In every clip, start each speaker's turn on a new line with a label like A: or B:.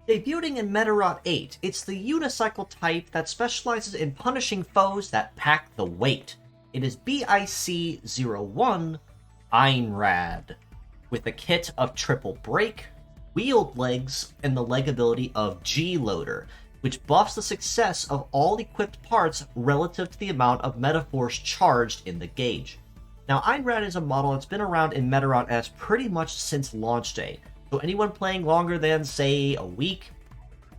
A: Debuting in Medarot 8, it's the unicycle type that specializes in punishing foes that pack the weight. It is BIC01 Einrad, with a kit of triple brake, wheeled legs, and the leg ability of G-Loader, which buffs the success of all equipped parts relative to the amount of metaforce charged in the gauge. Now, Einrad is a model that's been around in Medarot as pretty much since launch day, so anyone playing longer than, say, a week,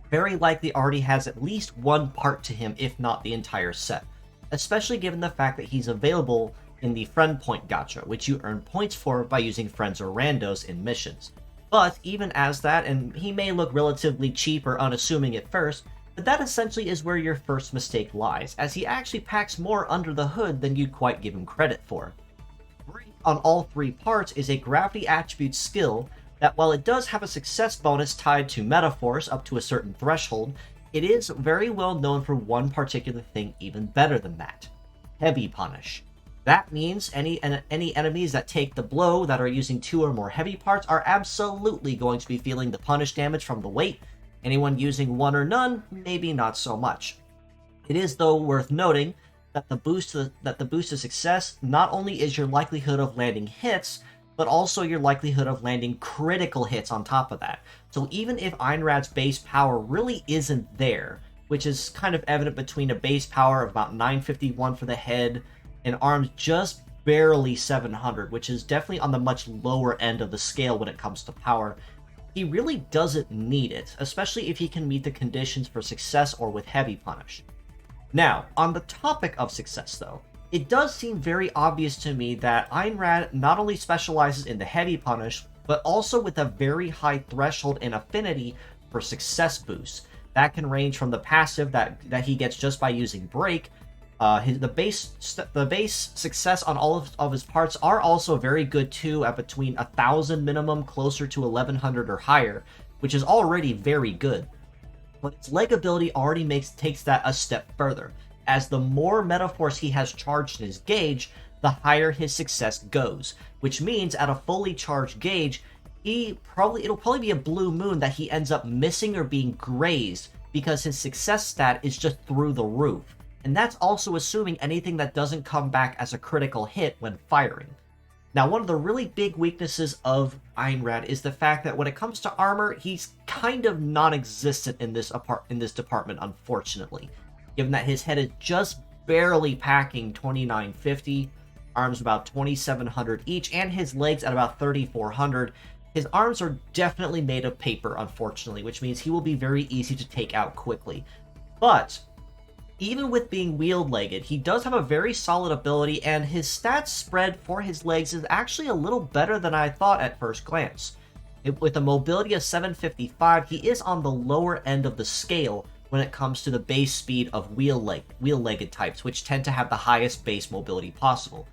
A: very likely already has at least one part to him, if not the entire set, especially given the fact that he's available in the friend point gacha, which you earn points for by using friends or randos in missions. But even as that, and he may look relatively cheap or unassuming at first, but that essentially is where your first mistake lies, as he actually packs more under the hood than you'd quite give him credit for. Brake on all three parts is a gravity attribute skill that, while it does have a success bonus tied to metaforce up to a certain threshold, it is very well known for one particular thing even better than that: heavy punish. That means any enemies that take the blow that are using 2 or more heavy parts are absolutely going to be feeling the punish damage from the weight. Anyone using 1 or none, maybe not so much. It is, though, worth noting that the boost to success not only is your likelihood of landing hits, but also your likelihood of landing critical hits on top of that. So even if Einrad's base power really isn't there, which is kind of evident between a base power of about 951 for the head and arms just barely 700, which is definitely on the much lower end of the scale when it comes to power, he really doesn't need it, especially if he can meet the conditions for success or with heavy punish. Now, on the topic of success though, it does seem very obvious to me that Einrad not only specializes in the heavy punish, but also with a very high threshold and affinity for success boosts. That can range from the passive that he gets just by using brake. The base success on all of his parts are also very good too, at between 1,000 minimum, closer to 1,100 or higher, which is already very good. But its leg ability already takes that a step further, as the more metaforce he has charged in his gauge, the higher his success goes, which means at a fully charged gauge, it'll probably be a blue moon that he ends up missing or being grazed because his success stat is just through the roof. And that's also assuming anything that doesn't come back as a critical hit when firing. Now, one of the really big weaknesses of Einrad is the fact that when it comes to armor, he's kind of non-existent in this department, unfortunately. Given that his head is just barely packing 2950, arms about 2700 each, and his legs at about 3400, his arms are definitely made of paper, unfortunately, which means he will be very easy to take out quickly. But even with being wheeled-legged, he does have a very solid ability, and his stats spread for his legs is actually a little better than I thought at first glance. With a mobility of 755, he is on the lower end of the scale when it comes to the base speed of wheel-legged types, which tend to have the highest base mobility possible.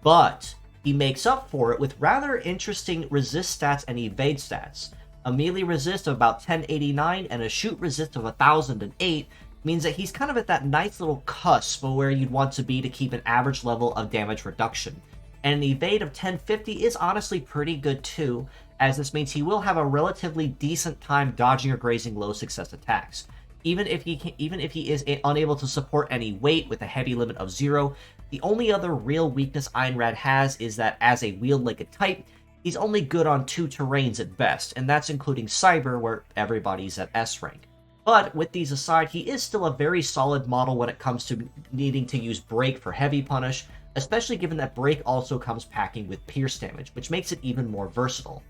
A: But he makes up for it with rather interesting resist stats and evade stats. A melee resist of about 1089 and a shoot resist of 1008 means that he's kind of at that nice little cusp of where you'd want to be to keep an average level of damage reduction. And an evade of 1050 is honestly pretty good too, as this means he will have a relatively decent time dodging or grazing low success attacks. Even if he is unable to support any weight with a heavy limit of 0, the only other real weakness Einrad has is that as a wheel-legged type, he's only good on 2 terrains at best, and that's including Cyber, where everybody's at S rank. But with these aside, he is still a very solid model when it comes to needing to use brake for heavy punish, especially given that brake also comes packing with pierce damage, which makes it even more versatile.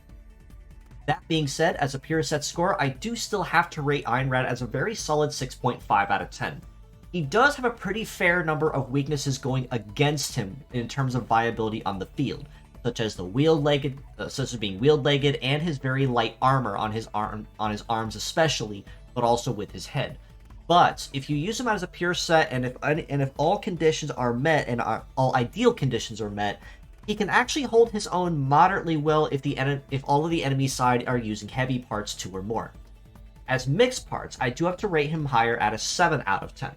A: That being said, as a pure set score, I do still have to rate Einrad as a very solid 6.5 out of 10. He does have a pretty fair number of weaknesses going against him in terms of viability on the field, such as being wheeled-legged and his very light armor on his arms especially, but also with his head. But if you use him as a pure set, and if all conditions are met and all ideal conditions are met, he can actually hold his own moderately well if all of the enemy side are using heavy parts 2 or more. As mixed parts, I do have to rate him higher at a 7 out of 10,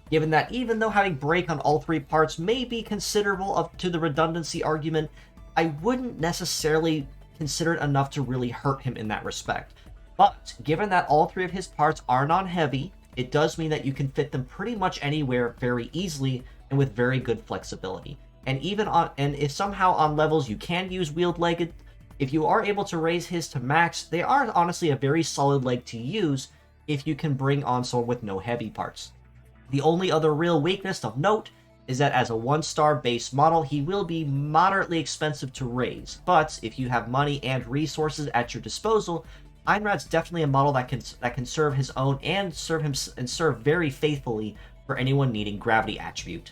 A: given that even though having brake on all 3 parts may be considerable to the redundancy argument, I wouldn't necessarily consider it enough to really hurt him in that respect. But given that all three of his parts are non-heavy, it does mean that you can fit them pretty much anywhere very easily and with very good flexibility. And if somehow on levels you can use wheeled legged, if you are able to raise his to max, they are honestly a very solid leg to use if you can bring on someone with no heavy parts. The only other real weakness of note is that as a 1-star base model, he will be moderately expensive to raise, but if you have money and resources at your disposal, Einrad's definitely a model that can serve his own and serve very faithfully for anyone needing gravity attribute.